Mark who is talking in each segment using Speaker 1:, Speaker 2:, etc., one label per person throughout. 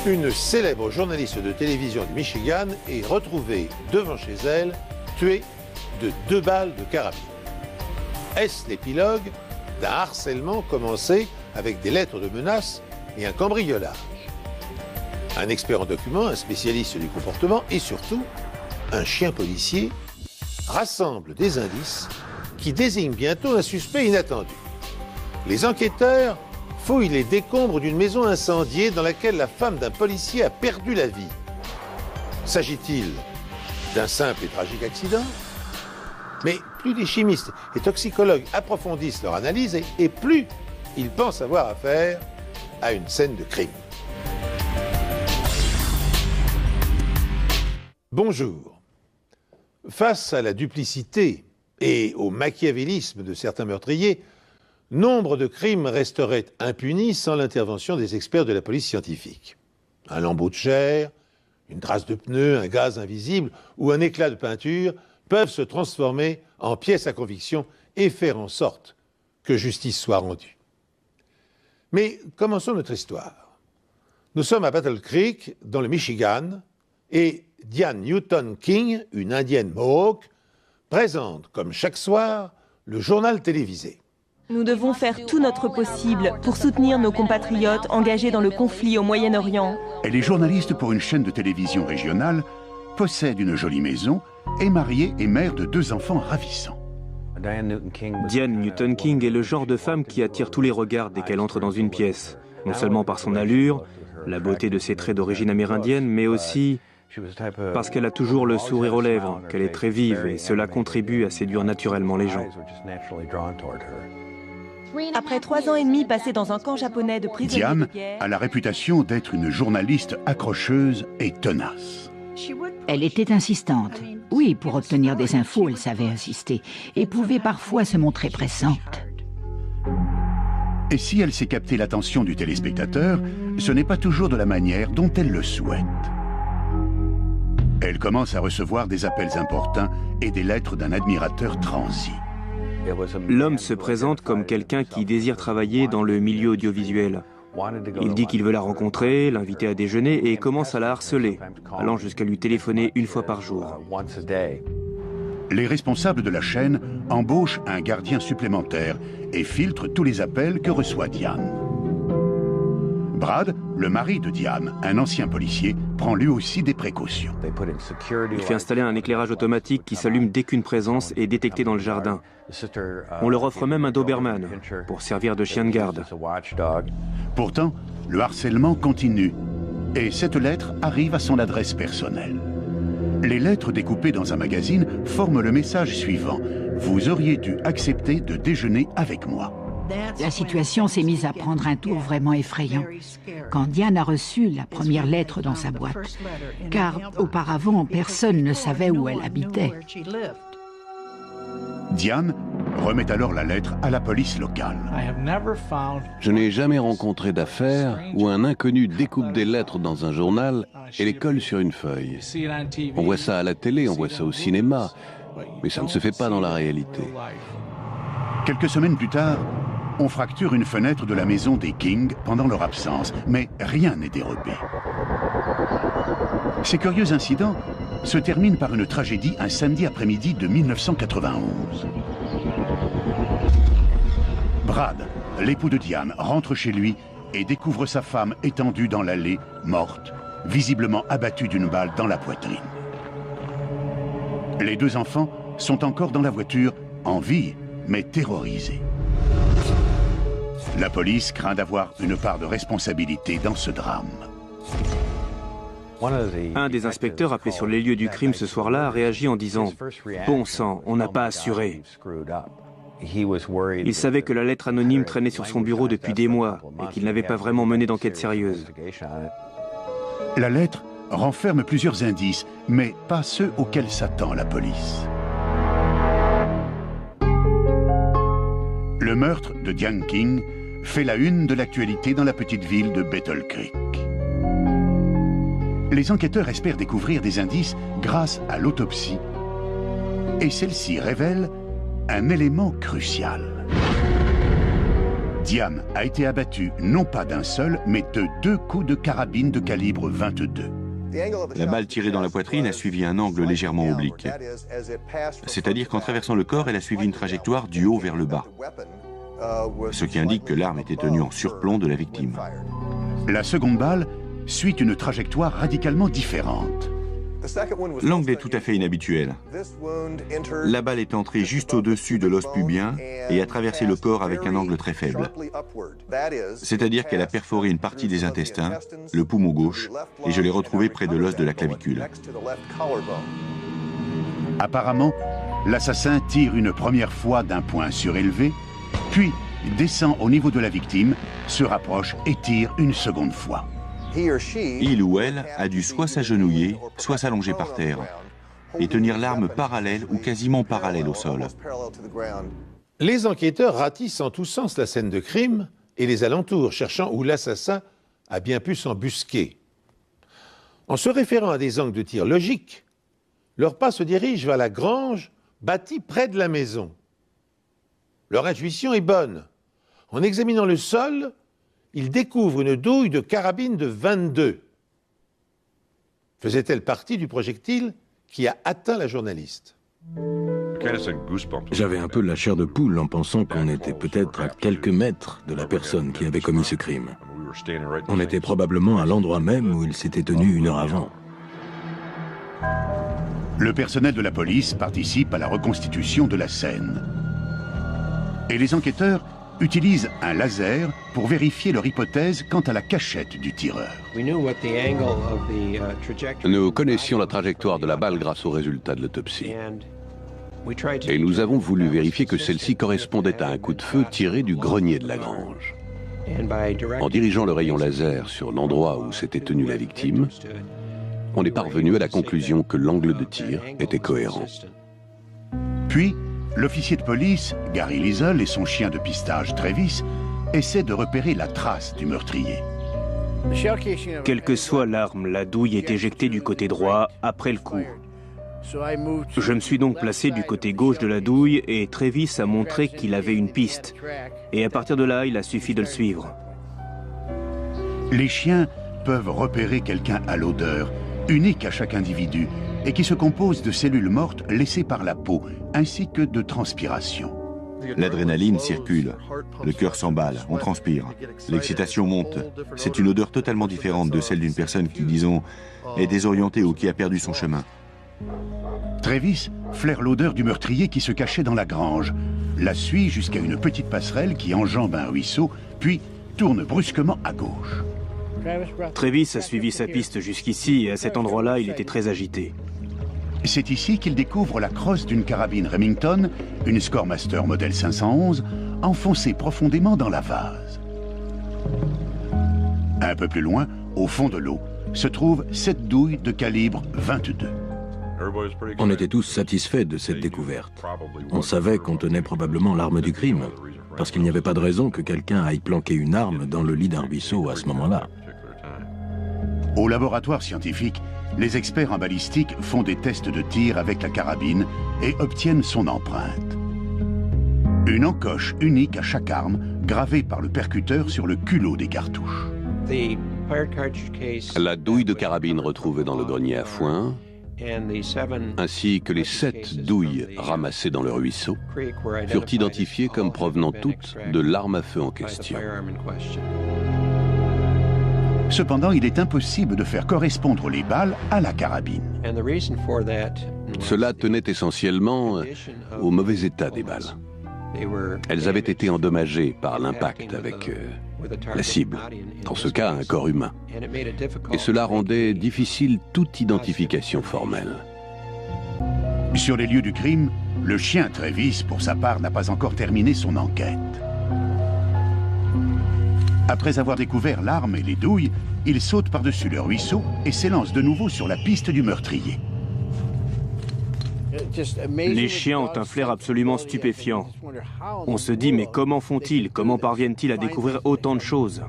Speaker 1: Une célèbre journaliste de télévision du Michigan est retrouvée devant chez elle, tuée de 2 balles de carabine. Est-ce l'épilogue d'un harcèlement commencé avec des lettres de menaces et un cambriolage? Un expert en documents, un spécialiste du comportement et surtout un chien policier rassemble des indices qui désignent bientôt un suspect inattendu. Les enquêteurs fouillent les décombres d'une maison incendiée dans laquelle la femme d'un policier a perdu la vie. S'agit-il d'un simple et tragique accident? Mais plus les chimistes et toxicologues approfondissent leur analyse et plus ils pensent avoir affaire à une scène de crime. Bonjour. Face à la duplicité et au machiavélisme de certains meurtriers, nombre de crimes resteraient impunis sans l'intervention des experts de la police scientifique. Un lambeau de chair, une trace de pneu, un gaz invisible ou un éclat de peinture peuvent se transformer en pièces à conviction et faire en sorte que justice soit rendue. Mais commençons notre histoire. Nous sommes à Battle Creek, dans le Michigan, et Diane Newton King, une indienne Mohawk, présente, comme chaque soir, le journal télévisé.
Speaker 2: Nous devons faire tout notre possible pour soutenir nos compatriotes engagés dans le conflit au Moyen-Orient.
Speaker 3: Elle est journaliste pour une chaîne de télévision régionale, possède une jolie maison, est mariée et mère de 2 enfants ravissants.
Speaker 4: Diane Newton King est le genre de femme qui attire tous les regards dès qu'elle entre dans une pièce. Non seulement par son allure, la beauté de ses traits d'origine amérindienne, mais aussi parce qu'elle a toujours le sourire aux lèvres, qu'elle est très vive et cela contribue à séduire naturellement les gens.
Speaker 2: Après 3 ans et demi passés dans un camp japonais de prisonniers
Speaker 3: Diane
Speaker 2: de guerre,
Speaker 3: a la réputation d'être une journaliste accrocheuse et tenace.
Speaker 5: Elle était insistante. Oui, pour obtenir des infos, elle savait insister et pouvait parfois se montrer pressante.
Speaker 3: Et si elle sait capter l'attention du téléspectateur, ce n'est pas toujours de la manière dont elle le souhaite. Elle commence à recevoir des appels importants et des lettres d'un admirateur transi.
Speaker 4: L'homme se présente comme quelqu'un qui désire travailler dans le milieu audiovisuel. Il dit qu'il veut la rencontrer, l'inviter à déjeuner et commence à la harceler, allant jusqu'à lui téléphoner 1 fois par jour.
Speaker 3: Les responsables de la chaîne embauchent un gardien supplémentaire et filtrent tous les appels que reçoit Diane. Brad, le mari de Diane, un ancien policier, prend lui aussi des précautions.
Speaker 4: Il fait installer un éclairage automatique qui s'allume dès qu'une présence est détectée dans le jardin. On leur offre même un Doberman pour servir de chien de garde.
Speaker 3: Pourtant, le harcèlement continue et cette lettre arrive à son adresse personnelle. Les lettres découpées dans un magazine forment le message suivant. Vous auriez dû accepter de déjeuner avec moi.
Speaker 5: La situation s'est mise à prendre un tour vraiment effrayant quand Diane a reçu la première lettre dans sa boîte, car auparavant, personne ne savait où elle habitait.
Speaker 3: Diane remet alors la lettre à la police locale.
Speaker 6: Je n'ai jamais rencontré d'affaire où un inconnu découpe des lettres dans un journal et les colle sur une feuille. On voit ça à la télé, on voit ça au cinéma, mais ça ne se fait pas dans la réalité.
Speaker 3: Quelques semaines plus tard, on fracture une fenêtre de la maison des King pendant leur absence, mais rien n'est dérobé. Ces curieux incidents se terminent par une tragédie un samedi après-midi de 1991. Brad, l'époux de Diane, rentre chez lui et découvre sa femme étendue dans l'allée, morte, visiblement abattue d'une balle dans la poitrine. Les 2 enfants sont encore dans la voiture, en vie, mais terrorisés. La police craint d'avoir une part de responsabilité dans ce drame.
Speaker 4: Un des inspecteurs appelé sur les lieux du crime ce soir-là a réagi en disant « Bon sang, on n'a pas assuré ». Il savait que la lettre anonyme traînait sur son bureau depuis des mois et qu'il n'avait pas vraiment mené d'enquête sérieuse.
Speaker 3: La lettre renferme plusieurs indices, mais pas ceux auxquels s'attend la police. Le meurtre de Diane King fait la une de l'actualité dans la petite ville de Battle Creek. Les enquêteurs espèrent découvrir des indices grâce à l'autopsie. Et celle-ci révèle un élément crucial. Diane a été abattue non pas d'un seul, mais de 2 coups de carabine de calibre 22.
Speaker 7: La balle tirée dans la poitrine a suivi un angle légèrement oblique. C'est-à-dire qu'en traversant le corps, elle a suivi une trajectoire du haut vers le bas. Ce qui indique que l'arme était tenue en surplomb de la victime.
Speaker 3: La seconde balle suit une trajectoire radicalement différente.
Speaker 7: L'angle est tout à fait inhabituel. La balle est entrée juste au-dessus de l'os pubien et a traversé le corps avec un angle très faible. C'est-à-dire qu'elle a perforé une partie des intestins, le poumon gauche, et je l'ai retrouvée près de l'os de la clavicule.
Speaker 3: Apparemment, l'assassin tire une première fois d'un point surélevé, puis descend au niveau de la victime, se rapproche et tire une seconde fois.
Speaker 7: Il ou elle a dû soit s'agenouiller, soit s'allonger par terre, et tenir l'arme parallèle ou quasiment parallèle au sol.
Speaker 1: Les enquêteurs ratissent en tous sens la scène de crime et les alentours, cherchant où l'assassin a bien pu s'embusquer. En se référant à des angles de tir logiques, leur pas se dirige vers la grange bâtie près de la maison. Leur intuition est bonne. En examinant le sol, ils découvrent une douille de carabine de 22. Faisait-elle partie du projectile qui a atteint la journaliste?
Speaker 8: J'avais un peu la chair de poule en pensant qu'on était peut-être à quelques mètres de la personne qui avait commis ce crime. On était probablement à l'endroit même où il s'était tenu 1 heure avant.
Speaker 3: Le personnel de la police participe à la reconstitution de la scène. Et les enquêteurs utilisent un laser pour vérifier leur hypothèse quant à la cachette du tireur.
Speaker 6: Nous connaissions la trajectoire de la balle grâce aux résultats de l'autopsie. Et nous avons voulu vérifier que celle-ci correspondait à un coup de feu tiré du grenier de la grange. En dirigeant le rayon laser sur l'endroit où s'était tenue la victime, on est parvenu à la conclusion que l'angle de tir était cohérent.
Speaker 3: Puis, l'officier de police, Gary Liesel, et son chien de pistage, Travis, essaient de repérer la trace du meurtrier.
Speaker 4: Quelle que soit l'arme, la douille est éjectée du côté droit après le coup. Je me suis donc placé du côté gauche de la douille et Travis a montré qu'il avait une piste. Et à partir de là, il a suffi de le suivre.
Speaker 3: Les chiens peuvent repérer quelqu'un à l'odeur, unique à chaque individu, et qui se compose de cellules mortes laissées par la peau, ainsi que de transpiration.
Speaker 7: L'adrénaline circule, le cœur s'emballe, on transpire, l'excitation monte. C'est une odeur totalement différente de celle d'une personne qui, disons, est désorientée ou qui a perdu son chemin.
Speaker 3: Travis flaire l'odeur du meurtrier qui se cachait dans la grange, la suit jusqu'à une petite passerelle qui enjambe un ruisseau, puis tourne brusquement à gauche.
Speaker 4: Travis a suivi sa piste jusqu'ici et à cet endroit-là, il était très agité.
Speaker 3: C'est ici qu'il découvre la crosse d'une carabine Remington, une Scoremaster modèle 511, enfoncée profondément dans la vase. Un peu plus loin, au fond de l'eau, se trouve cette douille de calibre 22.
Speaker 8: On était tous satisfaits de cette découverte. On savait qu'on tenait probablement l'arme du crime, parce qu'il n'y avait pas de raison que quelqu'un aille planquer une arme dans le lit d'un ruisseau à ce moment-là.
Speaker 3: Au laboratoire scientifique, les experts en balistique font des tests de tir avec la carabine et obtiennent son empreinte. Une encoche unique à chaque arme, gravée par le percuteur sur le culot des cartouches.
Speaker 6: La douille de carabine retrouvée dans le grenier à foin, ainsi que les 7 douilles ramassées dans le ruisseau, furent identifiées comme provenant toutes de l'arme à feu en question.
Speaker 3: Cependant, il est impossible de faire correspondre les balles à la carabine.
Speaker 6: Cela tenait essentiellement au mauvais état des balles. Elles avaient été endommagées par l'impact avec la cible, dans ce cas un corps humain. Et cela rendait difficile toute identification formelle.
Speaker 3: Sur les lieux du crime, le chien Travis, pour sa part, n'a pas encore terminé son enquête. Après avoir découvert l'arme et les douilles, il saute par-dessus le ruisseau et s'élance de nouveau sur la piste du meurtrier.
Speaker 4: Les chiens ont un flair absolument stupéfiant. On se dit, mais comment font-ils? Comment parviennent-ils à découvrir autant de choses?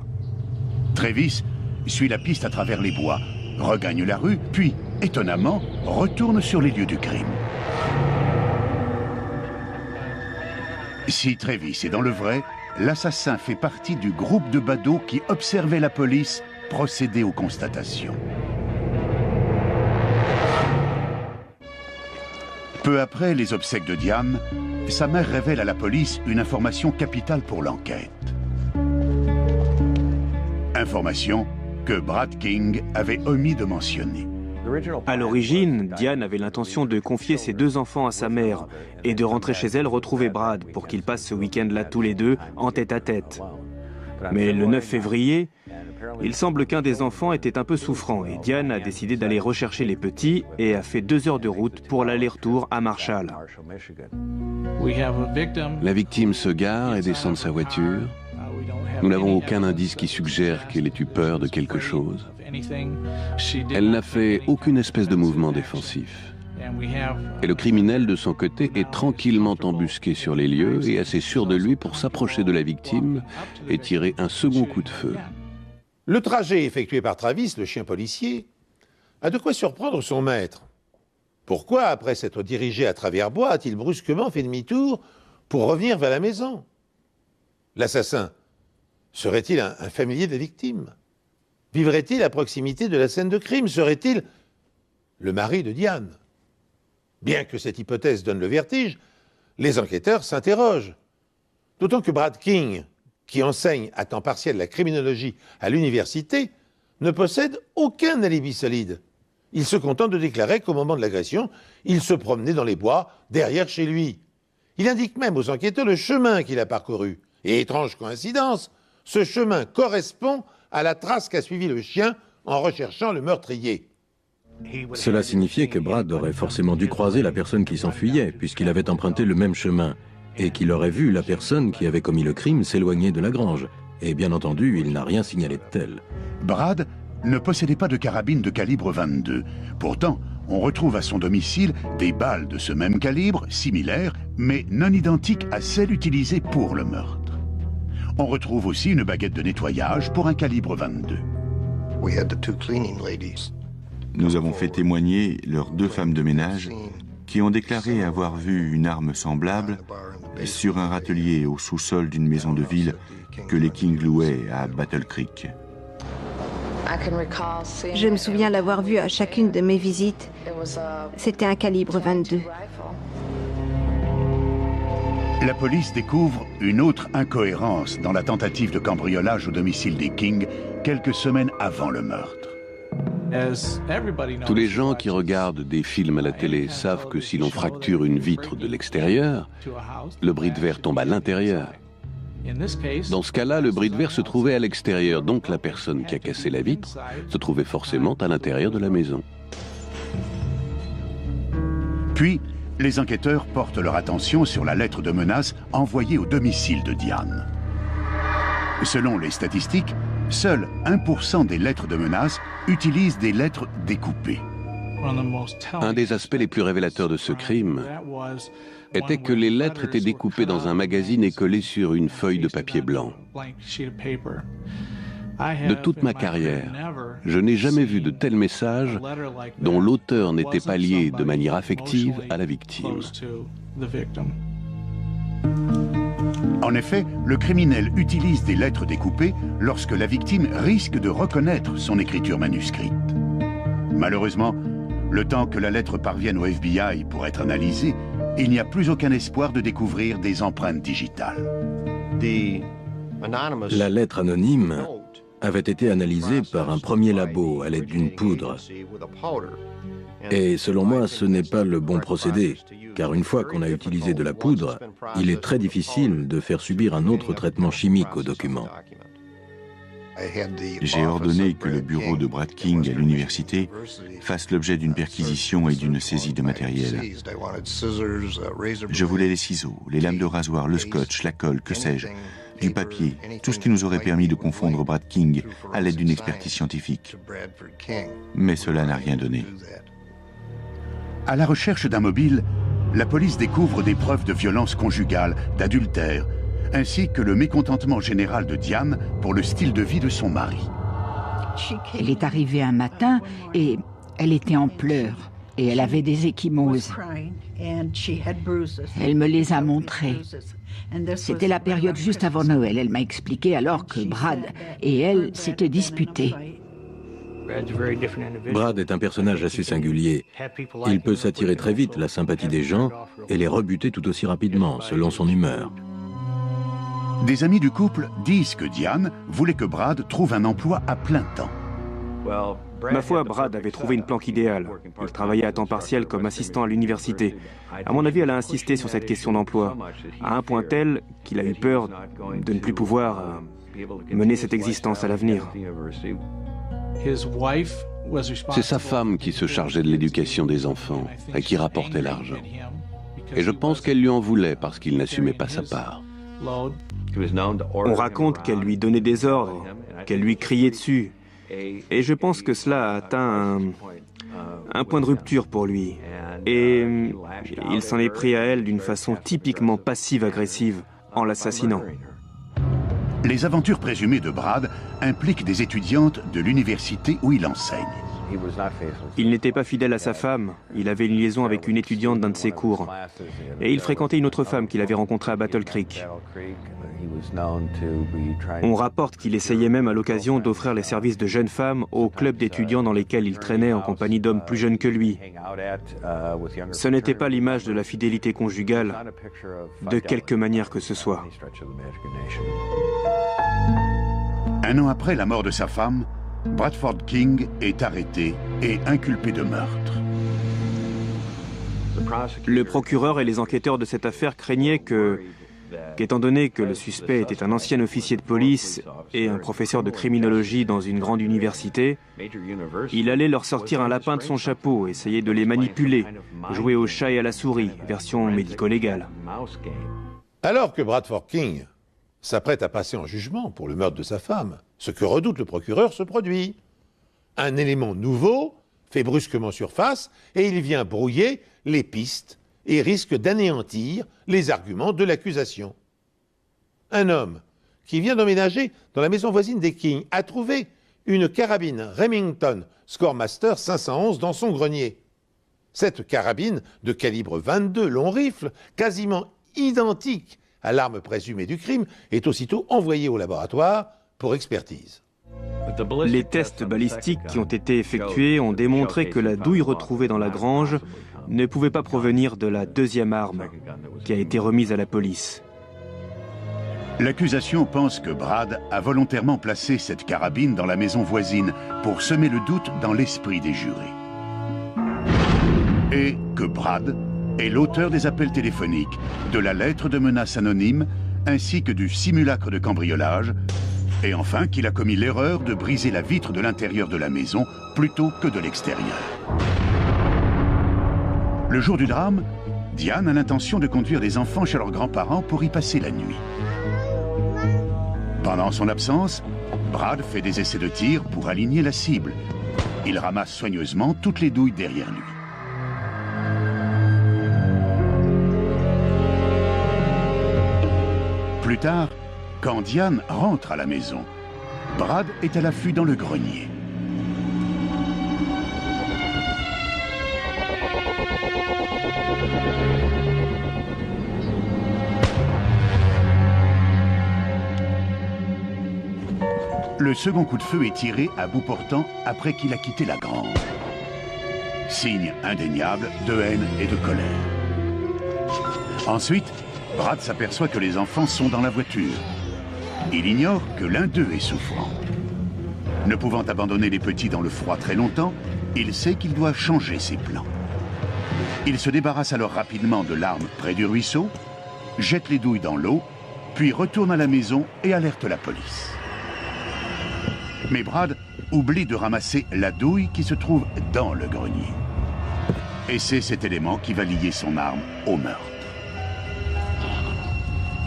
Speaker 3: Travis suit la piste à travers les bois, regagne la rue, puis, étonnamment, retourne sur les lieux du crime. Si Travis est dans le vrai, l'assassin fait partie du groupe de badauds qui observait la police procéder aux constatations. Peu après les obsèques de Diane, sa mère révèle à la police une information capitale pour l'enquête. Information que Brad King avait omis de mentionner.
Speaker 4: À l'origine, Diane avait l'intention de confier ses 2 enfants à sa mère et de rentrer chez elle retrouver Brad pour qu'ils passent ce week-end-là tous les deux en tête-à-tête. Mais le 9 février, il semble qu'un des enfants était un peu souffrant et Diane a décidé d'aller rechercher les petits et a fait 2 heures de route pour l'aller-retour à Marshall.
Speaker 6: La victime se gare et descend de sa voiture. Nous n'avons aucun indice qui suggère qu'elle ait eu peur de quelque chose. Elle n'a fait aucune espèce de mouvement défensif. Et le criminel, de son côté, est tranquillement embusqué sur les lieux et assez sûr de lui pour s'approcher de la victime et tirer un second coup de feu.
Speaker 1: Le trajet effectué par Travis, le chien policier, a de quoi surprendre son maître. Pourquoi, après s'être dirigé à travers bois, a-t-il brusquement fait demi-tour pour revenir vers la maison? L'assassin serait-il un familier des victimes? Vivrait-il à proximité de la scène de crime? Serait-il le mari de Diane? Bien que cette hypothèse donne le vertige, les enquêteurs s'interrogent. D'autant que Brad King, qui enseigne à temps partiel la criminologie à l'université, ne possède aucun alibi solide. Il se contente de déclarer qu'au moment de l'agression, il se promenait dans les bois, derrière chez lui. Il indique même aux enquêteurs le chemin qu'il a parcouru. Et étrange coïncidence, ce chemin correspond à la trace qu'a suivi le chien en recherchant le meurtrier.
Speaker 8: Cela signifiait que Brad aurait forcément dû croiser la personne qui s'enfuyait, puisqu'il avait emprunté le même chemin, et qu'il aurait vu la personne qui avait commis le crime s'éloigner de la grange. Et bien entendu, il n'a rien signalé de tel.
Speaker 3: Brad ne possédait pas de carabine de calibre 22. Pourtant, on retrouve à son domicile des balles de ce même calibre, similaires, mais non identiques à celles utilisées pour le meurtre. On retrouve aussi une baguette de nettoyage pour un calibre 22.
Speaker 7: Nous avons fait témoigner leurs 2 femmes de ménage qui ont déclaré avoir vu une arme semblable sur un râtelier au sous-sol d'une maison de ville que les King louaient à Battle Creek.
Speaker 9: Je me souviens l'avoir vu à chacune de mes visites. C'était un calibre 22.
Speaker 3: La police découvre une autre incohérence dans la tentative de cambriolage au domicile des King quelques semaines avant le meurtre.
Speaker 6: Tous les gens qui regardent des films à la télé savent que si l'on fracture une vitre de l'extérieur, le bris de verre tombe à l'intérieur. Dans ce cas-là, le bris de verre se trouvait à l'extérieur, donc la personne qui a cassé la vitre se trouvait forcément à l'intérieur de la maison.
Speaker 3: Puis, les enquêteurs portent leur attention sur la lettre de menace envoyée au domicile de Diane. Selon les statistiques, seul 1% des lettres de menace utilisent des lettres découpées.
Speaker 6: Un des aspects les plus révélateurs de ce crime était que les lettres étaient découpées dans un magazine et collées sur une feuille de papier blanc. De toute ma carrière, je n'ai jamais vu de tel message dont l'auteur n'était pas lié de manière affective à la victime.
Speaker 3: En effet, le criminel utilise des lettres découpées lorsque la victime risque de reconnaître son écriture manuscrite. Malheureusement, le temps que la lettre parvienne au FBI pour être analysée, il n'y a plus aucun espoir de découvrir des empreintes digitales.
Speaker 8: La lettre anonyme avait été analysée par un premier labo à l'aide d'une poudre. Et selon moi, ce n'est pas le bon procédé, car une fois qu'on a utilisé de la poudre, il est très difficile de faire subir un autre traitement chimique au document.
Speaker 7: J'ai ordonné que le bureau de Brad King à l'université fasse l'objet d'une perquisition et d'une saisie de matériel. Je voulais les ciseaux, les lames de rasoir, le scotch, la colle, que sais-je, du papier, tout ce qui nous aurait permis de confondre Brad King à l'aide d'une expertise scientifique. Mais cela n'a rien donné.
Speaker 3: À la recherche d'un mobile, la police découvre des preuves de violence conjugale, d'adultère, ainsi que le mécontentement général de Diane pour le style de vie de son mari.
Speaker 5: Elle est arrivée un matin et elle était en pleurs et elle avait des ecchymoses. Elle me les a montrées. C'était la période juste avant Noël. Elle m'a expliqué alors que Brad et elle s'étaient disputés.
Speaker 8: Brad est un personnage assez singulier. Il peut s'attirer très vite la sympathie des gens et les rebuter tout aussi rapidement, selon son humeur.
Speaker 3: Des amis du couple disent que Diane voulait que Brad trouve un emploi à plein temps.
Speaker 4: Ma foi, Brad avait trouvé une planque idéale. Il travaillait à temps partiel comme assistant à l'université. À mon avis, elle a insisté sur cette question d'emploi, à un point tel qu'il a eu peur de ne plus pouvoir mener cette existence à l'avenir.
Speaker 6: C'est sa femme qui se chargeait de l'éducation des enfants et qui rapportait l'argent. Et je pense qu'elle lui en voulait parce qu'il n'assumait pas sa part.
Speaker 4: On raconte qu'elle lui donnait des ordres, qu'elle lui criait dessus. Et je pense que cela a atteint un point de rupture pour lui. Et il s'en est pris à elle d'une façon typiquement passive-agressive, en l'assassinant.
Speaker 3: Les aventures présumées de Brad impliquent des étudiantes de l'université où il enseigne.
Speaker 4: Il n'était pas fidèle à sa femme, il avait une liaison avec une étudiante d'un de ses cours. Et il fréquentait une autre femme qu'il avait rencontrée à Battle Creek. On rapporte qu'il essayait même à l'occasion d'offrir les services de jeunes femmes aux clubs d'étudiants dans lesquels il traînait en compagnie d'hommes plus jeunes que lui. Ce n'était pas l'image de la fidélité conjugale, de quelque manière que ce soit.
Speaker 3: Un an après la mort de sa femme, Bradford King est arrêté et inculpé de meurtre.
Speaker 4: Le procureur et les enquêteurs de cette affaire craignaient qu'étant donné que le suspect était un ancien officier de police et un professeur de criminologie dans une grande université, il allait leur sortir un lapin de son chapeau, essayer de les manipuler, jouer au chat et à la souris, version médico-légale.
Speaker 1: Alors que Bradford King s'apprête à passer en jugement pour le meurtre de sa femme, ce que redoute le procureur se produit. Un élément nouveau fait brusquement surface et il vient brouiller les pistes et risque d'anéantir les arguments de l'accusation. Un homme qui vient d'emménager dans la maison voisine des King a trouvé une carabine Remington Scoremaster 511 dans son grenier. Cette carabine de calibre 22 long rifle, quasiment identique à l'arme présumée du crime, est aussitôt envoyée au laboratoire pour expertise.
Speaker 4: Les tests balistiques qui ont été effectués ont démontré que la douille retrouvée dans la grange ne pouvait pas provenir de la deuxième arme qui a été remise à la police.
Speaker 3: L'accusation pense que Brad a volontairement placé cette carabine dans la maison voisine pour semer le doute dans l'esprit des jurés. Et que Brad est l'auteur des appels téléphoniques, de la lettre de menace anonyme, ainsi que du simulacre de cambriolage, et enfin qu'il a commis l'erreur de briser la vitre de l'intérieur de la maison plutôt que de l'extérieur. Le jour du drame, Diane a l'intention de conduire les enfants chez leurs grands-parents pour y passer la nuit. Pendant son absence, Brad fait des essais de tir pour aligner la cible. Il ramasse soigneusement toutes les douilles derrière lui. Plus tard, quand Diane rentre à la maison, Brad est à l'affût dans le grenier. Le second coup de feu est tiré à bout portant après qu'il a quitté la grange. Signe indéniable de haine et de colère. Ensuite, Brad s'aperçoit que les enfants sont dans la voiture. Il ignore que l'un d'eux est souffrant. Ne pouvant abandonner les petits dans le froid très longtemps, il sait qu'il doit changer ses plans. Il se débarrasse alors rapidement de l'arme près du ruisseau, jette les douilles dans l'eau, puis retourne à la maison et alerte la police. Mais Brad oublie de ramasser la douille qui se trouve dans le grenier. Et c'est cet élément qui va lier son arme au meurtre.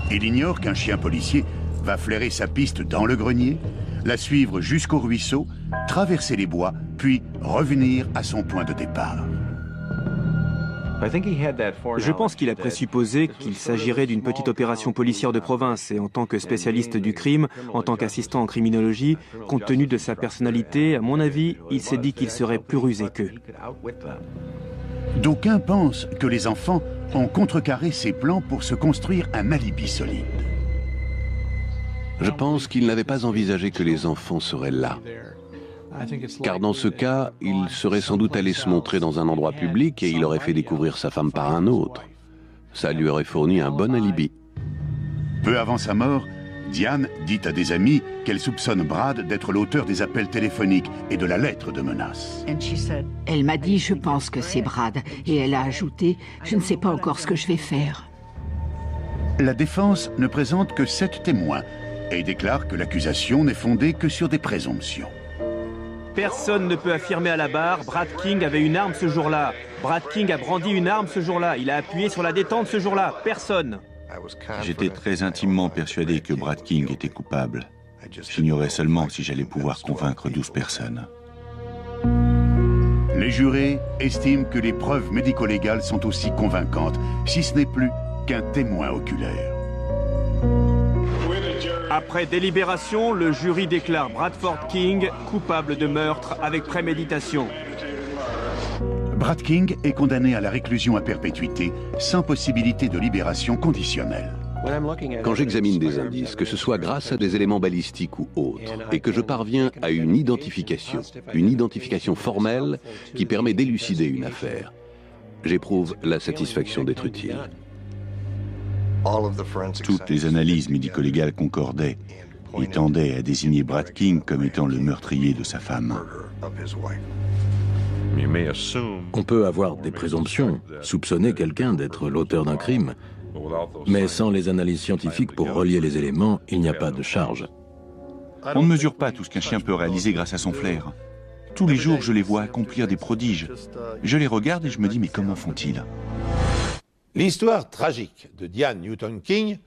Speaker 3: Il ignore qu'un chien policier va flairer sa piste dans le grenier, la suivre jusqu'au ruisseau, traverser les bois, puis revenir à son point de départ.
Speaker 4: Je pense qu'il a présupposé qu'il s'agirait d'une petite opération policière de province et en tant que spécialiste du crime, en tant qu'assistant en criminologie, compte tenu de sa personnalité, à mon avis, il s'est dit qu'il serait plus rusé qu'eux.
Speaker 3: D'aucuns pensent que les enfants ont contrecarré ses plans pour se construire un alibi solide.
Speaker 6: Je pense qu'il n'avait pas envisagé que les enfants seraient là. Car dans ce cas, il serait sans doute allé se montrer dans un endroit public et il aurait fait découvrir sa femme par un autre. Ça lui aurait fourni un bon alibi.
Speaker 3: Peu avant sa mort, Diane dit à des amis qu'elle soupçonne Brad d'être l'auteur des appels téléphoniques et de la lettre de menace.
Speaker 5: Elle m'a dit « Je pense que c'est Brad » et elle a ajouté « Je ne sais pas encore ce que je vais faire ».
Speaker 3: La défense ne présente que 7 témoins et déclare que l'accusation n'est fondée que sur des présomptions.
Speaker 4: Personne ne peut affirmer à la barre, Brad King avait une arme ce jour-là. Brad King a brandi une arme ce jour-là. Il a appuyé sur la détente ce jour-là. Personne.
Speaker 7: J'étais très intimement persuadé que Brad King était coupable. J'ignorais seulement si j'allais pouvoir convaincre 12 personnes.
Speaker 3: Les jurés estiment que les preuves médico-légales sont aussi convaincantes, si ce n'est plus qu'un témoin oculaire.
Speaker 4: Après délibération, le jury déclare Bradford King coupable de meurtre avec préméditation.
Speaker 3: Brad King est condamné à la réclusion à perpétuité, sans possibilité de libération conditionnelle.
Speaker 6: Quand j'examine des indices, que ce soit grâce à des éléments balistiques ou autres, et que je parviens à une identification formelle qui permet d'élucider une affaire, j'éprouve la satisfaction d'être utile.
Speaker 7: Toutes les analyses médico-légales concordaient et tendaient à désigner Brad King comme étant le meurtrier de sa femme.
Speaker 8: On peut avoir des présomptions, soupçonner quelqu'un d'être l'auteur d'un crime, mais sans les analyses scientifiques pour relier les éléments, il n'y a pas de charge.
Speaker 7: On ne mesure pas tout ce qu'un chien peut réaliser grâce à son flair. Tous les jours, je les vois accomplir des prodiges. Je les regarde et je me dis, mais comment font-ils?
Speaker 1: L'histoire tragique de Diane Newton King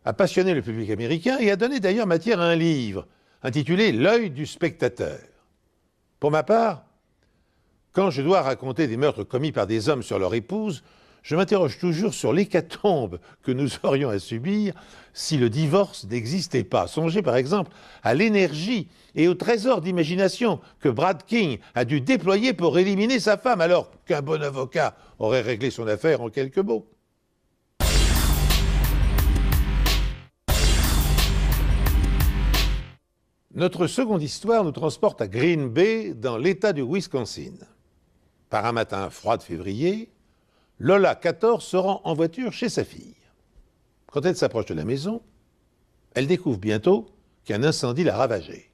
Speaker 1: a passionné le public américain et a donné d'ailleurs matière à un livre intitulé « L'œil du spectateur ». Pour ma part, quand je dois raconter des meurtres commis par des hommes sur leur épouse, je m'interroge toujours sur l'hécatombe que nous aurions à subir si le divorce n'existait pas. Songez par exemple à l'énergie et au trésor d'imagination que Brad King a dû déployer pour éliminer sa femme, alors qu'un bon avocat aurait réglé son affaire en quelques mots. Notre seconde histoire nous transporte à Green Bay, dans l'État du Wisconsin. Par un matin froid de février, Lola, 14, se rend en voiture chez sa fille. Quand elle s'approche de la maison, elle découvre bientôt qu'un incendie l'a ravagée.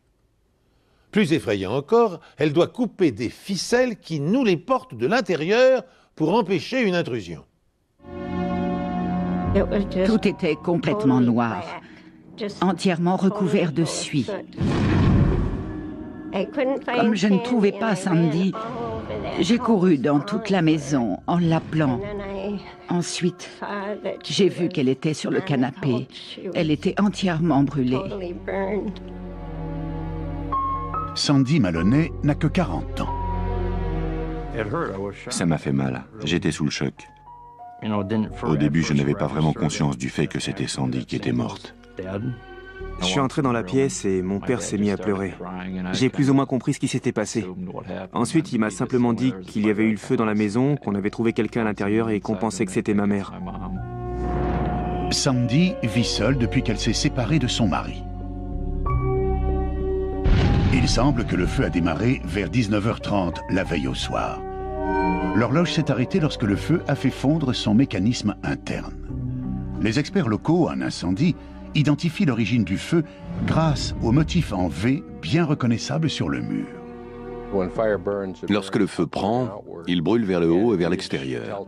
Speaker 1: Plus effrayant encore, elle doit couper des ficelles qui nouent les portes de l'intérieur pour empêcher une intrusion.
Speaker 5: Tout était complètement noir, entièrement recouvert de suie. Comme je ne trouvais pas Sandy, j'ai couru dans toute la maison en l'appelant. Ensuite, j'ai vu qu'elle était sur le canapé. Elle était entièrement brûlée.
Speaker 3: Sandy Maloney n'a que 40 ans.
Speaker 7: Ça m'a fait mal. J'étais sous le choc. Au début, je n'avais pas vraiment conscience du fait que c'était Sandy qui était morte.
Speaker 4: Je suis entré dans la pièce et mon père s'est mis à pleurer. J'ai plus ou moins compris ce qui s'était passé. Ensuite, il m'a simplement dit qu'il y avait eu le feu dans la maison, qu'on avait trouvé quelqu'un à l'intérieur et qu'on pensait que c'était ma mère.
Speaker 3: Sandy vit seule depuis qu'elle s'est séparée de son mari. Il semble que le feu a démarré vers 19h30 la veille au soir. L'horloge s'est arrêtée lorsque le feu a fait fondre son mécanisme interne. Les experts locaux en incendie identifient l'origine du feu grâce au motif en V bien reconnaissable sur le mur.
Speaker 6: Lorsque le feu prend, il brûle vers le haut et vers l'extérieur,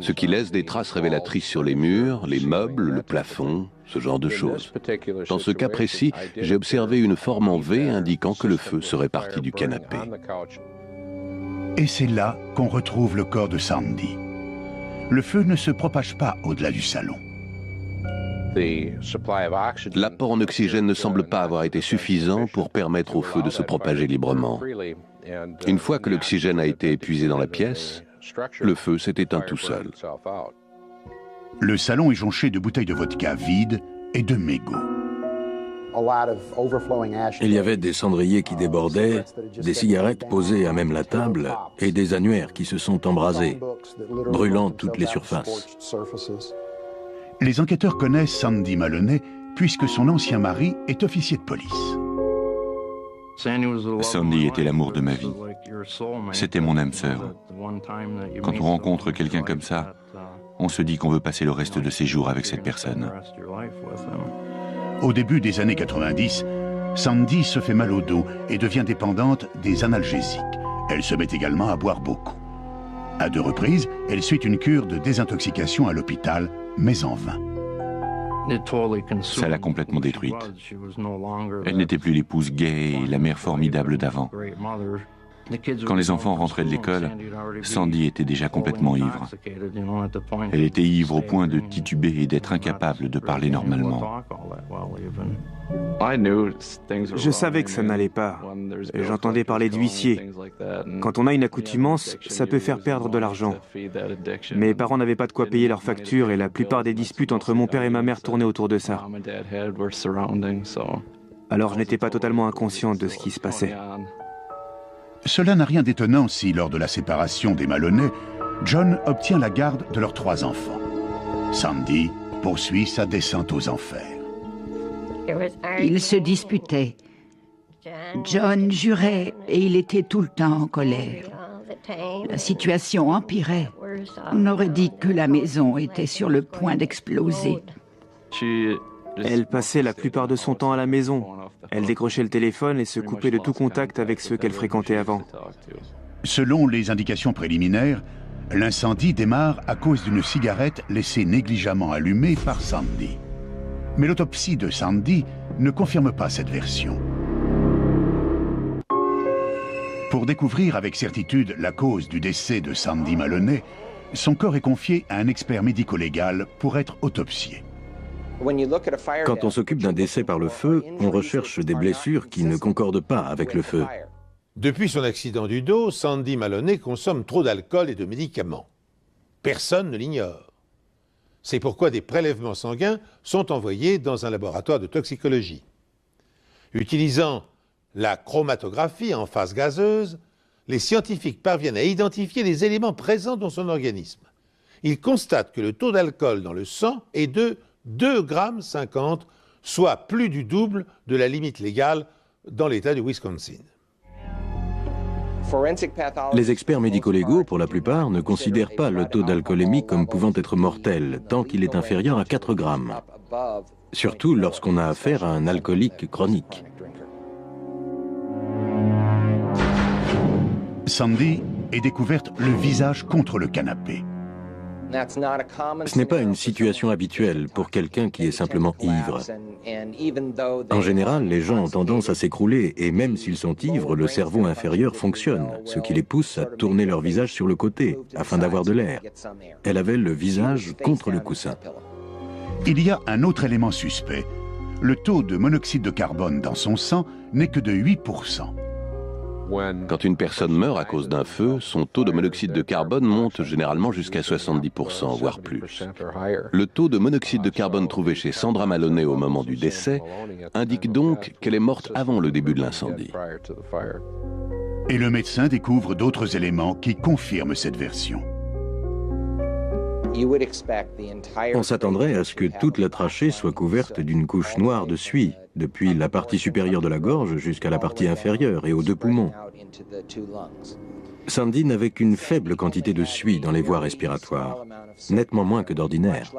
Speaker 6: ce qui laisse des traces révélatrices sur les murs, les meubles, le plafond, ce genre de choses. Dans ce cas précis, j'ai observé une forme en V indiquant que le feu serait parti du canapé.
Speaker 3: Et c'est là qu'on retrouve le corps de Sandy. Le feu ne se propage pas au-delà du salon.
Speaker 6: L'apport en oxygène ne semble pas avoir été suffisant pour permettre au feu de se propager librement. Une fois que l'oxygène a été épuisé dans la pièce, le feu s'est éteint tout seul.
Speaker 3: Le salon est jonché de bouteilles de vodka vides et de mégots.
Speaker 8: Il y avait des cendriers qui débordaient, des cigarettes posées à même la table et des annuaires qui se sont embrasés, brûlant toutes les surfaces.
Speaker 3: Les enquêteurs connaissent Sandy Maloney puisque son ancien mari est officier de police.
Speaker 7: Sandy était l'amour de ma vie. C'était mon âme sœur. Quand on rencontre quelqu'un comme ça, on se dit qu'on veut passer le reste de ses jours avec cette personne.
Speaker 3: Au début des années 90, Sandy se fait mal au dos et devient dépendante des analgésiques. Elle se met également à boire beaucoup. À 2 reprises, elle suit une cure de désintoxication à l'hôpital, mais en vain.
Speaker 7: Ça l'a complètement détruite. Elle n'était plus l'épouse gaie et la mère formidable d'avant. Quand les enfants rentraient de l'école, Sandy était déjà complètement ivre. Elle était ivre au point de tituber et d'être incapable de parler normalement.
Speaker 4: Je savais que ça n'allait pas. J'entendais parler d'huissier. Quand on a une accoutumance, ça peut faire perdre de l'argent. Mes parents n'avaient pas de quoi payer leurs factures et la plupart des disputes entre mon père et ma mère tournaient autour de ça. Alors je n'étais pas totalement inconscient de ce qui se passait.
Speaker 3: Cela n'a rien d'étonnant si, lors de la séparation des Maloney, John obtient la garde de leurs 3 enfants. Sandy poursuit sa descente aux enfers.
Speaker 5: Ils se disputaient. John jurait et il était tout le temps en colère. La situation empirait. On aurait dit que la maison était sur le point d'exploser.
Speaker 4: Elle passait la plupart de son temps à la maison. Elle décrochait le téléphone et se coupait de tout contact avec ceux qu'elle fréquentait avant.
Speaker 3: Selon les indications préliminaires, l'incendie démarre à cause d'une cigarette laissée négligemment allumée par Sandy. Mais l'autopsie de Sandy ne confirme pas cette version. Pour découvrir avec certitude la cause du décès de Sandy Maloney, son corps est confié à un expert médico-légal pour être autopsié.
Speaker 8: Quand on s'occupe d'un décès par le feu, on recherche des blessures qui ne concordent pas avec le feu.
Speaker 1: Depuis son accident du dos, Sandy Maloney consomme trop d'alcool et de médicaments. Personne ne l'ignore. C'est pourquoi des prélèvements sanguins sont envoyés dans un laboratoire de toxicologie. Utilisant la chromatographie en phase gazeuse, les scientifiques parviennent à identifier les éléments présents dans son organisme. Ils constatent que le taux d'alcool dans le sang est de 2,50 g, soit plus du double de la limite légale dans l'État du Wisconsin.
Speaker 8: Les experts médico-légaux, pour la plupart, ne considèrent pas le taux d'alcoolémie comme pouvant être mortel, tant qu'il est inférieur à 4 grammes. Surtout lorsqu'on a affaire à un alcoolique chronique.
Speaker 3: Sandy est découverte le visage contre le canapé.
Speaker 8: Ce n'est pas une situation habituelle pour quelqu'un qui est simplement ivre. En général, les gens ont tendance à s'écrouler et même s'ils sont ivres, le cerveau inférieur fonctionne, ce qui les pousse à tourner leur visage sur le côté afin d'avoir de l'air. Elle avait le visage contre le coussin.
Speaker 3: Il y a un autre élément suspect. Le taux de monoxyde de carbone dans son sang n'est que de 8%.
Speaker 6: Quand une personne meurt à cause d'un feu, son taux de monoxyde de carbone monte généralement jusqu'à 70%, voire plus. Le taux de monoxyde de carbone trouvé chez Sandra Maloney au moment du décès indique donc qu'elle est morte avant le début de l'incendie.
Speaker 3: Et le médecin découvre d'autres éléments qui confirment cette version.
Speaker 8: On s'attendrait à ce que toute la trachée soit couverte d'une couche noire de suie, depuis la partie supérieure de la gorge jusqu'à la partie inférieure et aux 2 poumons. Sandy n'avait qu'une faible quantité de suie dans les voies respiratoires, nettement moins que d'ordinaire.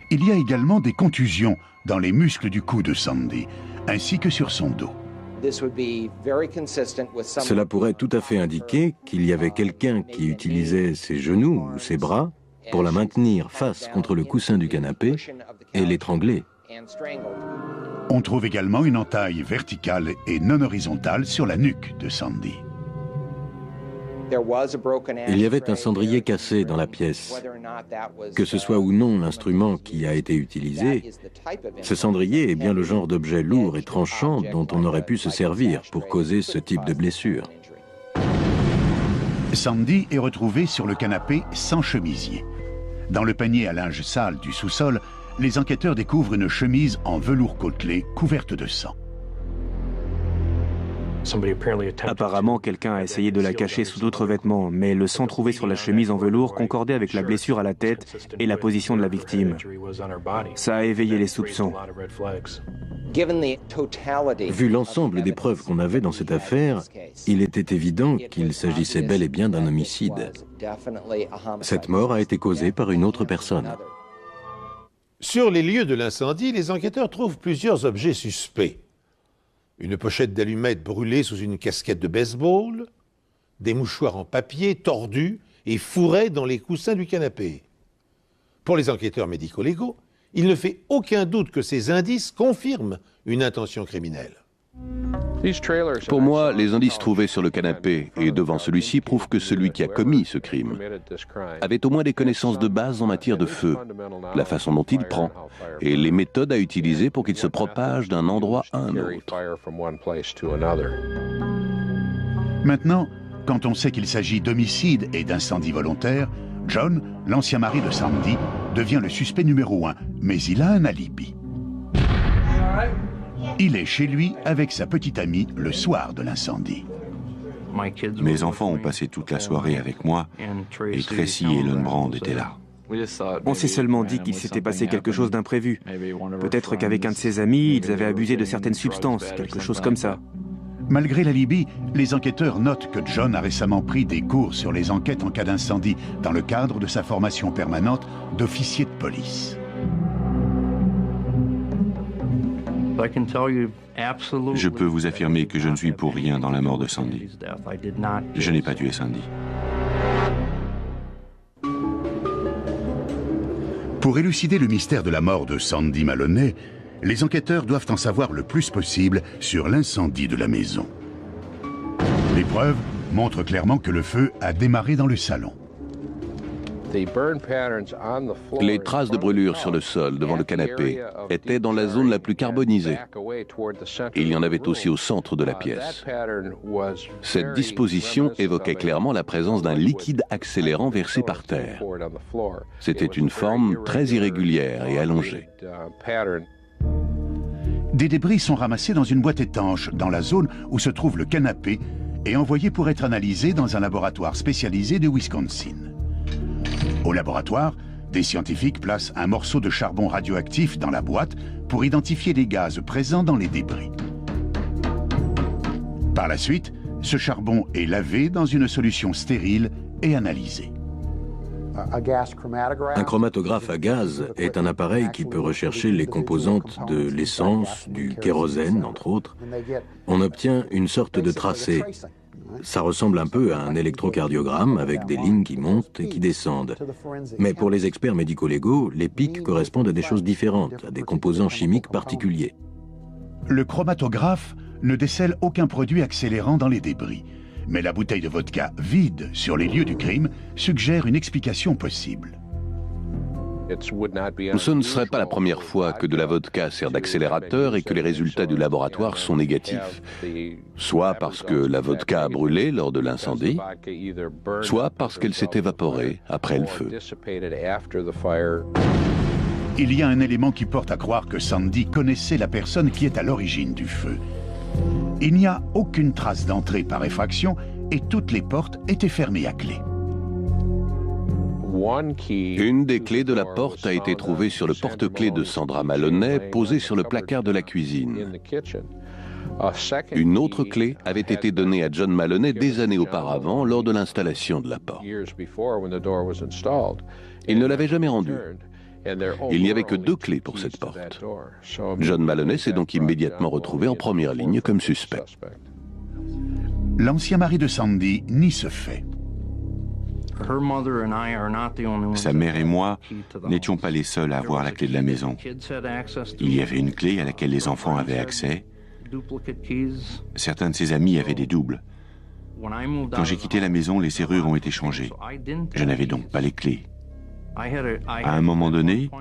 Speaker 3: Il y a également des contusions dans les muscles du cou de Sandy, ainsi que sur son dos.
Speaker 8: Cela pourrait tout à fait indiquer qu'il y avait quelqu'un qui utilisait ses genoux ou ses bras pour la maintenir face contre le coussin du canapé et l'étrangler.
Speaker 3: On trouve également une entaille verticale et non horizontale sur la nuque de Sandy.
Speaker 8: Il y avait un cendrier cassé dans la pièce. Que ce soit ou non l'instrument qui a été utilisé, ce cendrier est bien le genre d'objet lourd et tranchant dont on aurait pu se servir pour causer ce type de blessure.
Speaker 3: Sandy est retrouvée sur le canapé sans chemisier. Dans le panier à linge sale du sous-sol, les enquêteurs découvrent une chemise en velours côtelé couverte de sang.
Speaker 4: Apparemment, quelqu'un a essayé de la cacher sous d'autres vêtements, mais le sang trouvé sur la chemise en velours concordait avec la blessure à la tête et la position de la victime. Ça a éveillé les soupçons.
Speaker 8: Vu l'ensemble des preuves qu'on avait dans cette affaire, il était évident qu'il s'agissait bel et bien d'un homicide. Cette mort a été causée par une autre personne.
Speaker 1: Sur les lieux de l'incendie, les enquêteurs trouvent plusieurs objets suspects. Une pochette d'allumettes brûlée sous une casquette de baseball, des mouchoirs en papier tordus et fourrés dans les coussins du canapé. Pour les enquêteurs médico-légaux, il ne fait aucun doute que ces indices confirment une intention criminelle.
Speaker 6: Pour moi, les indices trouvés sur le canapé et devant celui-ci prouvent que celui qui a commis ce crime avait au moins des connaissances de base en matière de feu, la façon dont il prend et les méthodes à utiliser pour qu'il se propage d'un endroit à un autre.
Speaker 3: Maintenant, quand on sait qu'il s'agit d'homicide et d'incendie volontaire, John, l'ancien mari de Sandy, devient le suspect numéro 1, mais il a un alibi. Il est chez lui avec sa petite amie le soir de l'incendie.
Speaker 7: Mes enfants ont passé toute la soirée avec moi et Tracy et Ellen Brand étaient là.
Speaker 4: On s'est seulement dit qu'il s'était passé quelque chose d'imprévu. Peut-être qu'avec un de ses amis, ils avaient abusé de certaines substances, quelque chose comme ça.
Speaker 3: Malgré l'alibi, les enquêteurs notent que John a récemment pris des cours sur les enquêtes en cas d'incendie dans le cadre de sa formation permanente d'officier de police.
Speaker 7: Je peux vous affirmer que je ne suis pour rien dans la mort de Sandy. Je n'ai pas tué Sandy.
Speaker 3: Pour élucider le mystère de la mort de Sandy Maloney, les enquêteurs doivent en savoir le plus possible sur l'incendie de la maison. Les preuves montrent clairement que le feu a démarré dans le salon.
Speaker 6: Les traces de brûlure sur le sol devant le canapé étaient dans la zone la plus carbonisée. Il y en avait aussi au centre de la pièce. Cette disposition évoquait clairement la présence d'un liquide accélérant versé par terre. C'était une forme très irrégulière et allongée.
Speaker 3: Des débris sont ramassés dans une boîte étanche dans la zone où se trouve le canapé et envoyés pour être analysés dans un laboratoire spécialisé de Wisconsin. Au laboratoire, des scientifiques placent un morceau de charbon radioactif dans la boîte pour identifier les gaz présents dans les débris. Par la suite, ce charbon est lavé dans une solution stérile et analysé.
Speaker 8: Un chromatographe à gaz est un appareil qui peut rechercher les composantes de l'essence, du kérosène, entre autres. On obtient une sorte de tracé. Ça ressemble un peu à un électrocardiogramme avec des lignes qui montent et qui descendent. Mais pour les experts médico-légaux, les pics correspondent à des choses différentes, à des composants chimiques particuliers.
Speaker 3: Le chromatographe ne décèle aucun produit accélérant dans les débris. Mais la bouteille de vodka vide sur les lieux du crime suggère une explication possible.
Speaker 6: Ce ne serait pas la première fois que de la vodka sert d'accélérateur et que les résultats du laboratoire sont négatifs. Soit parce que la vodka a brûlé lors de l'incendie, soit parce qu'elle s'est évaporée après le feu.
Speaker 3: Il y a un élément qui porte à croire que Sandy connaissait la personne qui est à l'origine du feu. Il n'y a aucune trace d'entrée par effraction et toutes les portes étaient fermées à clé.
Speaker 6: Une des clés de la porte a été trouvée sur le porte-clés de Sandra Maloney, posé sur le placard de la cuisine. Une autre clé avait été donnée à John Maloney des années auparavant lors de l'installation de la porte. Il ne l'avait jamais rendue. Il n'y avait que 2 clés pour cette porte. John Maloney s'est donc immédiatement retrouvé en première ligne comme suspect.
Speaker 3: L'ancien mari de Sandy nie ce fait.
Speaker 7: Sa mère et moi n'étions pas les seuls à avoir la clé de la maison. Il y avait une clé à laquelle les enfants avaient accès. Certains de ses amis avaient des doubles. Quand j'ai quitté la maison, les serrures ont été changées. Je n'avais donc pas les clés. À un moment donné,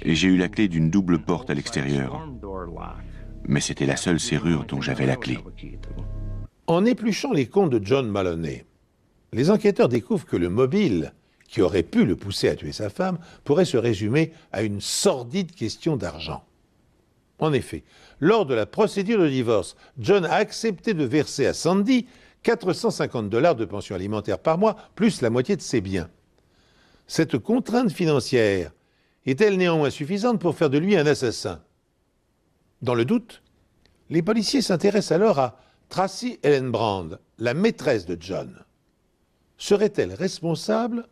Speaker 7: j'ai eu la clé d'une double porte à l'extérieur. Mais c'était la seule serrure dont j'avais la clé.
Speaker 1: En épluchant les comptes de John Maloney, les enquêteurs découvrent que le mobile qui aurait pu le pousser à tuer sa femme pourrait se résumer à une sordide question d'argent. En effet, lors de la procédure de divorce, John a accepté de verser à Sandy $450 de pension alimentaire par mois, plus la moitié de ses biens. Cette contrainte financière est-elle néanmoins suffisante pour faire de lui un assassin? Dans le doute, les policiers s'intéressent alors à Tracy Ellen Brand, la maîtresse de John. Serait-elle responsable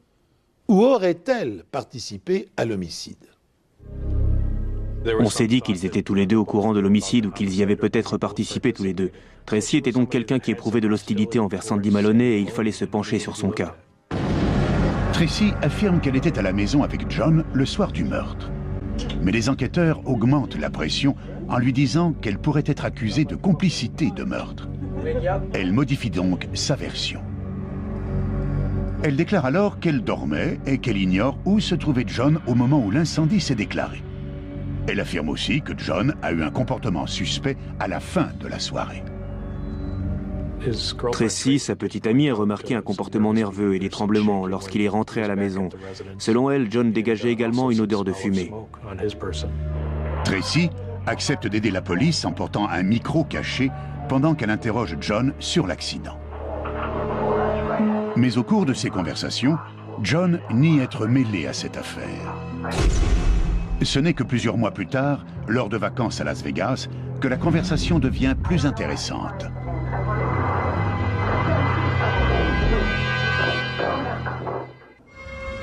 Speaker 1: ou aurait-elle participé à l'homicide?
Speaker 4: On s'est dit qu'ils étaient tous les deux au courant de l'homicide ou qu'ils y avaient peut-être participé tous les deux. Tracy était donc quelqu'un qui éprouvait de l'hostilité envers Sandy Maloney et il fallait se pencher sur son cas.
Speaker 3: Tracy affirme qu'elle était à la maison avec John le soir du meurtre. Mais les enquêteurs augmentent la pression en lui disant qu'elle pourrait être accusée de complicité de meurtre. Elle modifie donc sa version. Elle déclare alors qu'elle dormait et qu'elle ignore où se trouvait John au moment où l'incendie s'est déclaré. Elle affirme aussi que John a eu un comportement suspect à la fin de la soirée.
Speaker 4: Tracy, sa petite amie, a remarqué un comportement nerveux et des tremblements lorsqu'il est rentré à la maison. Selon elle, John dégageait également une odeur de fumée.
Speaker 3: Tracy accepte d'aider la police en portant un micro caché pendant qu'elle interroge John sur l'accident. Mais au cours de ces conversations, John nie être mêlé à cette affaire. Ce n'est que plusieurs mois plus tard, lors de vacances à Las Vegas, que la conversation devient plus intéressante.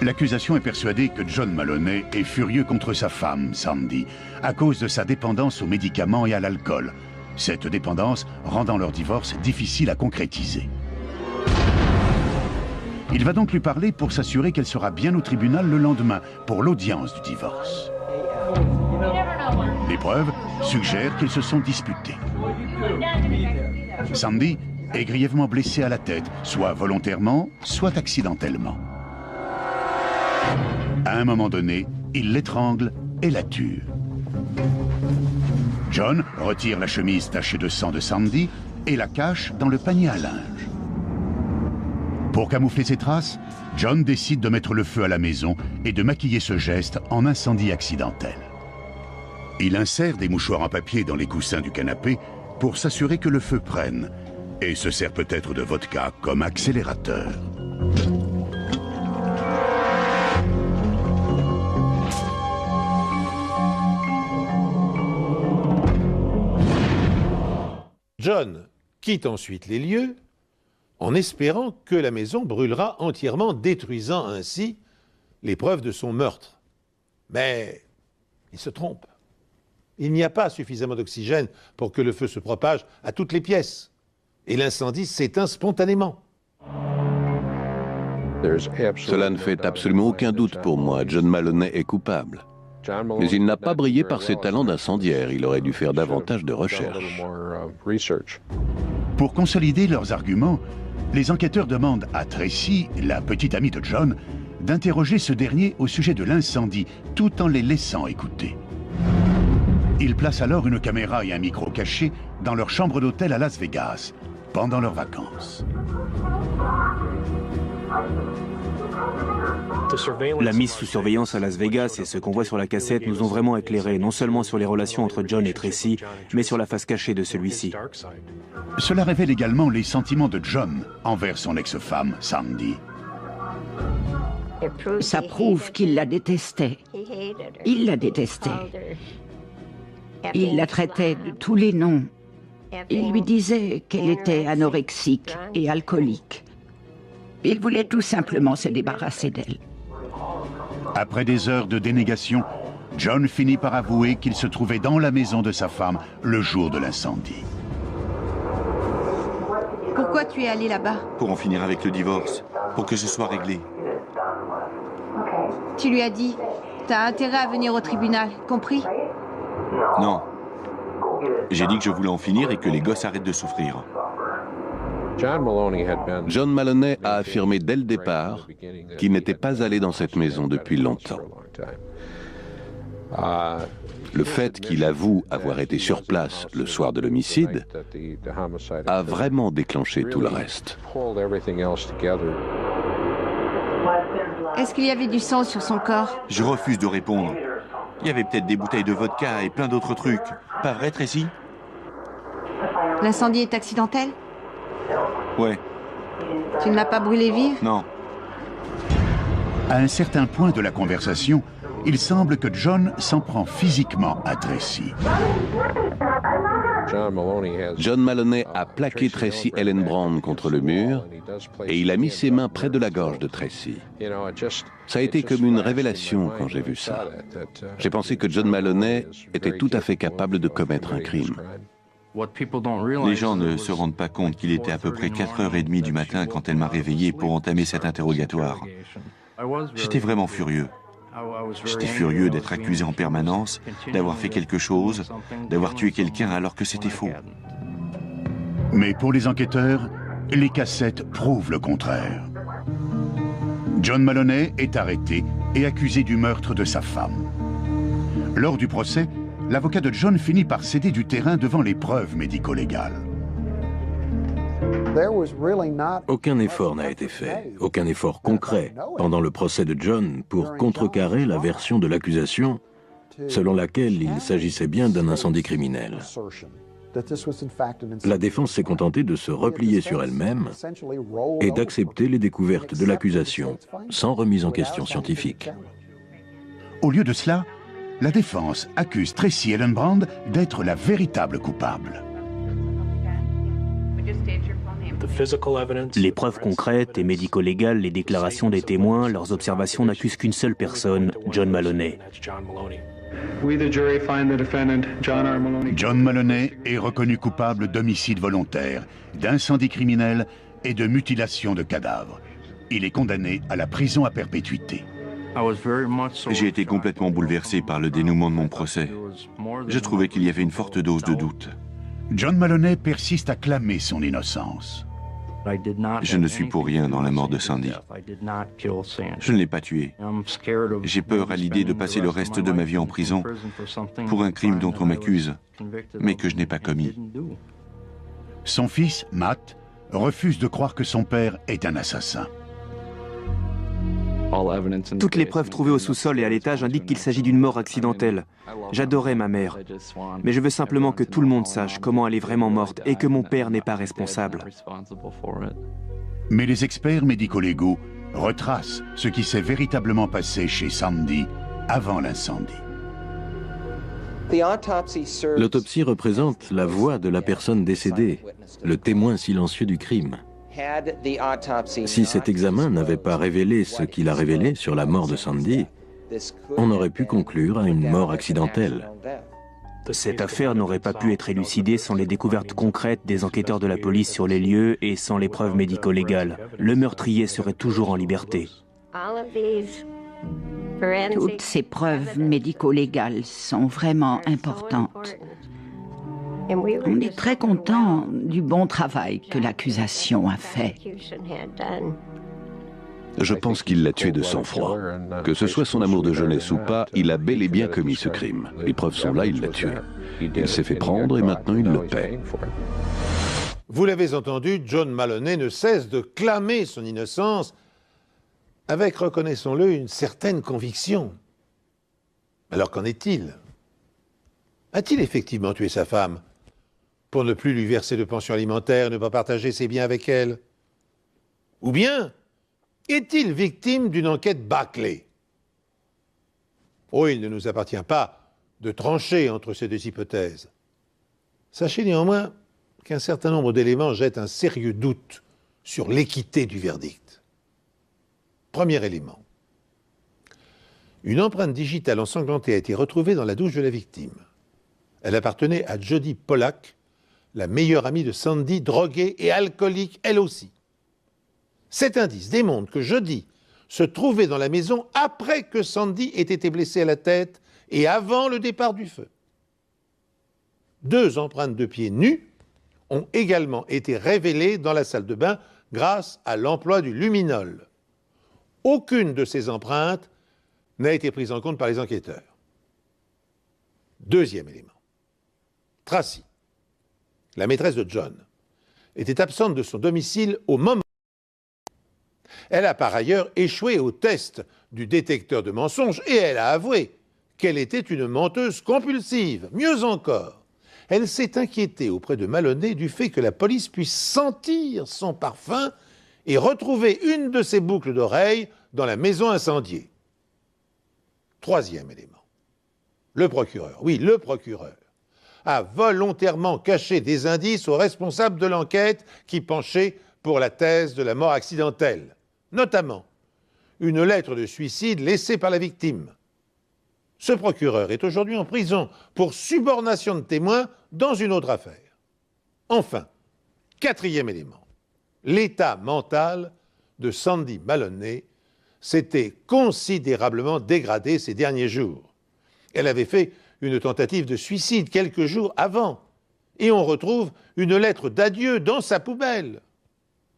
Speaker 3: L'accusation est persuadée que John Maloney est furieux contre sa femme, Sandy, à cause de sa dépendance aux médicaments et à l'alcool. Cette dépendance rendant leur divorce difficile à concrétiser. Il va donc lui parler pour s'assurer qu'elle sera bien au tribunal le lendemain pour l'audience du divorce. Les preuves suggèrent qu'ils se sont disputés. Sandy est grièvement blessée à la tête, soit volontairement, soit accidentellement. À un moment donné, il l'étrangle et la tue. John retire la chemise tachée de sang de Sandy et la cache dans le panier à linge. Pour camoufler ses traces, John décide de mettre le feu à la maison et de maquiller ce geste en incendie accidentel. Il insère des mouchoirs en papier dans les coussins du canapé pour s'assurer que le feu prenne et se sert peut-être de vodka comme accélérateur.
Speaker 1: John quitte ensuite les lieux en espérant que la maison brûlera entièrement, détruisant ainsi les preuves de son meurtre. Mais il se trompe. Il n'y a pas suffisamment d'oxygène pour que le feu se propage à toutes les pièces. Et l'incendie s'éteint spontanément.
Speaker 6: Cela ne fait absolument aucun doute pour moi. John Maloney est coupable. Mais il n'a pas brillé par ses talents d'incendiaire. Il aurait dû faire davantage de recherches.
Speaker 3: Pour consolider leurs arguments, les enquêteurs demandent à Tracy, la petite amie de John, d'interroger ce dernier au sujet de l'incendie, tout en les laissant écouter. Ils placent alors une caméra et un micro caché dans leur chambre d'hôtel à Las Vegas, pendant leurs vacances.
Speaker 4: La mise sous surveillance à Las Vegas et ce qu'on voit sur la cassette nous ont vraiment éclairés, non seulement sur les relations entre John et Tracy, mais sur la face cachée de celui-ci.
Speaker 3: Cela révèle également les sentiments de John envers son ex-femme, Sandy.
Speaker 5: Ça prouve qu'il la détestait. Il la détestait. Il la traitait de tous les noms. Il lui disait qu'elle était anorexique et alcoolique. Il voulait tout simplement se débarrasser d'elle.
Speaker 3: Après des heures de dénégation, John finit par avouer qu'il se trouvait dans la maison de sa femme le jour de l'incendie.
Speaker 9: Pourquoi tu es allé là-bas?
Speaker 7: Pour en finir avec le divorce, pour que ce soit réglé.
Speaker 9: Tu lui as dit, t'as intérêt à venir au tribunal, compris?
Speaker 7: Non. J'ai dit que je voulais en finir et que les gosses arrêtent de souffrir.
Speaker 6: John Maloney a affirmé dès le départ qu'il n'était pas allé dans cette maison depuis longtemps. Le fait qu'il avoue avoir été sur place le soir de l'homicide a vraiment déclenché tout le reste.
Speaker 9: Est-ce qu'il y avait du sang sur son corps?
Speaker 7: Je refuse de répondre. Il y avait peut-être des bouteilles de vodka et plein d'autres trucs. Pas vrai, Tracy?
Speaker 9: L'incendie est accidentel?
Speaker 7: Ouais.
Speaker 9: Tu ne l'as pas brûlée vive?
Speaker 7: Non.
Speaker 3: À un certain point de la conversation, il semble que John s'en prend physiquement à Tracy.
Speaker 6: John Maloney a plaqué Tracy Ellenbrand contre le mur et il a mis ses mains près de la gorge de Tracy. Ça a été comme une révélation quand j'ai vu ça. J'ai pensé que John Maloney était tout à fait capable de commettre un crime.
Speaker 7: Les gens ne se rendent pas compte qu'il était à peu près 4h30 du matin quand elle m'a réveillé pour entamer cet interrogatoire. J'étais vraiment furieux. J'étais furieux d'être accusé en permanence, d'avoir fait quelque chose, d'avoir tué quelqu'un alors que c'était faux.
Speaker 3: Mais pour les enquêteurs, les cassettes prouvent le contraire. John Maloney est arrêté et accusé du meurtre de sa femme. Lors du procès, l'avocat de John finit par céder du terrain devant les preuves médico-légales.
Speaker 8: Aucun effort n'a été fait, aucun effort concret pendant le procès de John pour contrecarrer la version de l'accusation selon laquelle il s'agissait bien d'un incendie criminel. La défense s'est contentée de se replier sur elle-même et d'accepter les découvertes de l'accusation sans remise en question scientifique.
Speaker 3: Au lieu de cela, la défense accuse Tracy Ellenbrand d'être la véritable coupable.
Speaker 10: Les preuves concrètes et médico-légales, les déclarations des témoins, leurs observations n'accusent qu'une seule personne, John Maloney.
Speaker 3: John Maloney est reconnu coupable d'homicide volontaire, d'incendie criminel et de mutilation de cadavres. Il est condamné à la prison à perpétuité.
Speaker 7: J'ai été complètement bouleversé par le dénouement de mon procès. Je trouvais qu'il y avait une forte dose de doute.
Speaker 3: John Maloney persiste à clamer son innocence.
Speaker 7: Je ne suis pour rien dans la mort de Sandy. Je ne l'ai pas tué. J'ai peur à l'idée de passer le reste de ma vie en prison pour un crime dont on m'accuse, mais que je n'ai pas commis.
Speaker 3: Son fils, Matt, refuse de croire que son père est un assassin.
Speaker 4: Toutes les preuves trouvées au sous-sol et à l'étage indiquent qu'il s'agit d'une mort accidentelle. J'adorais ma mère, mais je veux simplement que tout le monde sache comment elle est vraiment morte et que mon père n'est pas responsable.
Speaker 3: Mais les experts médico-légaux retracent ce qui s'est véritablement passé chez Sandy avant l'incendie.
Speaker 8: L'autopsie représente la voix de la personne décédée, le témoin silencieux du crime. Si cet examen n'avait pas révélé ce qu'il a révélé sur la mort de Sandy, on aurait pu conclure à une mort accidentelle.
Speaker 10: Cette affaire n'aurait pas pu être élucidée sans les découvertes concrètes des enquêteurs de la police sur les lieux et sans les preuves médico-légales. Le meurtrier serait toujours en liberté.
Speaker 5: Toutes ces preuves médico-légales sont vraiment importantes. On est très content du bon travail que l'accusation a fait.
Speaker 6: Je pense qu'il l'a tué de sang-froid. Que ce soit son amour de jeunesse ou pas, il a bel et bien commis ce crime. Les preuves sont là, il l'a tué. Il s'est fait prendre et maintenant il le paie.
Speaker 1: Vous l'avez entendu, John Maloney ne cesse de clamer son innocence avec, reconnaissons-le, une certaine conviction. Alors qu'en est-il? A-t-il effectivement tué sa femme pour ne plus lui verser de pension alimentaire, ne pas partager ses biens avec elle? Ou bien est-il victime d'une enquête bâclée? Oh, il ne nous appartient pas de trancher entre ces deux hypothèses. Sachez néanmoins qu'un certain nombre d'éléments jettent un sérieux doute sur l'équité du verdict. Premier élément. Une empreinte digitale ensanglantée a été retrouvée dans la douche de la victime. Elle appartenait à Jody Pollack, la meilleure amie de Sandy, droguée et alcoolique elle aussi. Cet indice démontre que Jody se trouvait dans la maison après que Sandy ait été blessée à la tête et avant le départ du feu. 2 empreintes de pieds nus ont également été révélées dans la salle de bain grâce à l'emploi du luminol. Aucune de ces empreintes n'a été prise en compte par les enquêteurs. Deuxième élément. Tracy, la maîtresse de John, était absente de son domicile au moment. Elle a par ailleurs échoué au test du détecteur de mensonges et elle a avoué qu'elle était une menteuse compulsive. Mieux encore, elle s'est inquiétée auprès de Maloney du fait que la police puisse sentir son parfum et retrouver une de ses boucles d'oreilles dans la maison incendiée. Troisième élément. Le procureur, oui, le procureur, a volontairement caché des indices aux responsables de l'enquête qui penchaient pour la thèse de la mort accidentelle, notamment une lettre de suicide laissée par la victime. Ce procureur est aujourd'hui en prison pour subornation de témoins dans une autre affaire. Enfin, quatrième élément, l'état mental de Sandy Maloney s'était considérablement dégradé ces derniers jours. Elle avait fait une tentative de suicide quelques jours avant, et on retrouve une lettre d'adieu dans sa poubelle.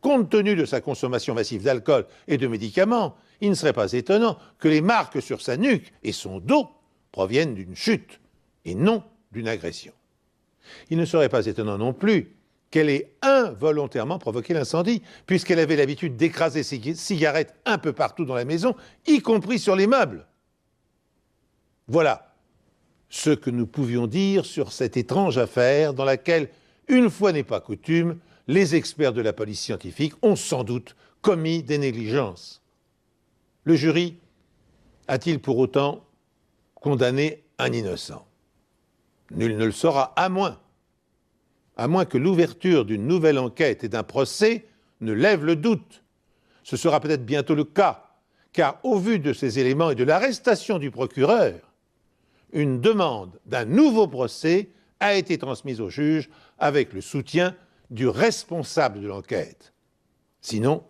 Speaker 1: Compte tenu de sa consommation massive d'alcool et de médicaments, il ne serait pas étonnant que les marques sur sa nuque et son dos proviennent d'une chute et non d'une agression. Il ne serait pas étonnant non plus qu'elle ait involontairement provoqué l'incendie, puisqu'elle avait l'habitude d'écraser ses cigarettes un peu partout dans la maison, y compris sur les meubles. Voilà ce que nous pouvions dire sur cette étrange affaire dans laquelle, une fois n'est pas coutume, les experts de la police scientifique ont sans doute commis des négligences. Le jury a-t-il pour autant condamné un innocent? Nul ne le saura, à moins que l'ouverture d'une nouvelle enquête et d'un procès ne lève le doute. Ce sera peut-être bientôt le cas, car au vu de ces éléments et de l'arrestation du procureur, une demande d'un nouveau procès a été transmise au juge avec le soutien du responsable de l'enquête. Sinon,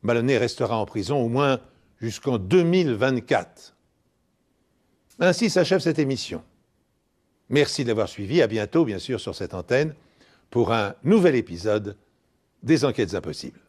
Speaker 1: Maloney restera en prison au moins jusqu'en 2024. Ainsi s'achève cette émission. Merci de l'avoir suivi. À bientôt, bien sûr, sur cette antenne, pour un nouvel épisode des Enquêtes Impossibles.